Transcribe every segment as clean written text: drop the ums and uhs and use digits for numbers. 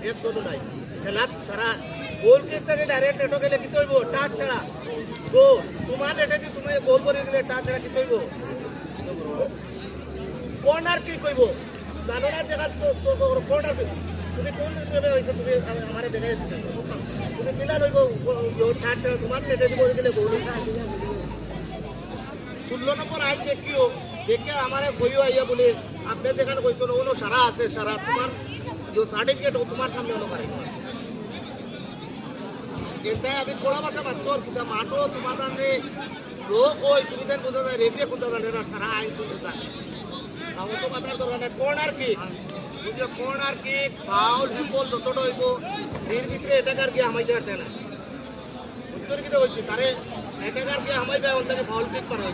এক তো নাই খেলাত সারা গোল কিক থেকে ডাইরেক্ট নেটো গেলে কি হইব টাচ ছাড়া গোল তোমার নেটে দি তুমি গোল করে গেলে টাচ ছাড়া কি হইব কর্নার কি কইব জানো না জায়গা তো কর্নার তুমি কোন ভাবে হইছে তুমি আমারে দেখাই তুমি মিলা লইব টাচ ছাড়া তোমার নেটে দিব গেলে গোল 16 নম্বর আই দেখিও দেখে আমারে কইও আইয়া বলে আপনি যেখানে কইছো ওনো সারা আছে সারা তোমার जो सर्टिफिकेट हो तुम्हारे सामने होना पड़ेगा कहता है अभी थोड़ा बसा बात तो कितना माटो तुम्हारा ने लोग कोई सुविधा कुछ ना रेफरी कुछ ना लेना सारा आई कुछ होता है हम तो बता दो ना कॉर्नर की जो कॉर्नर की फाउल फुटबॉल जो तो इको फिर भीतर अटैकर के हमारे जाते हैं उत्तर की तो वही सारे अटैकर के हमारे जाए उनका फाउल किक पर है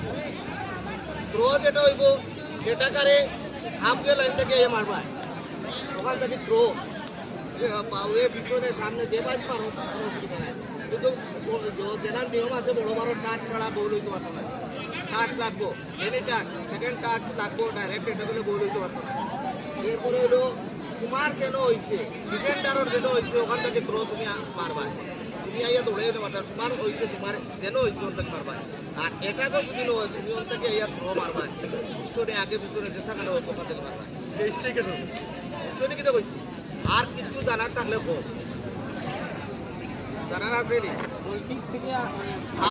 थ्रो जेटो इको अटैकर हाफ के लाइन तक ये मारवा है ওখান থেকে থ্রো পাউয়ে পিছনে সামনে যে বাজি মারো অসুবিধা নাই কিন্তু জেনার নিয়ম আছে বড় বড় টাচ ছাড়া গোল হইতে পারতো না টাচ লাগবো এনি টাচ সেকেন্ড টাচ লাগবো ডাইরেক্ট এটা গেলে গোল হইতে পারতো না এরপরে হলো তোমার কেন হয়েছে ডিফেন্ডারের যেন হয়েছে ওখান থেকে থ্রো তুমি মারবা তুমি আইয়া দৌড়ে যেতে পারতো তোমার হয়েছে তোমার যেন হয়েছে ওর থেকে মারবা আর এটাকেও যদি নয় তুমি ওর থেকে আইয়া থ্রো মারবা পিছনে আগে পিছনে যে সাকালে ওখান থেকে মারবা চলে কিতে কইছি আর কিছু জানার থাকলে কম জানার আছে নি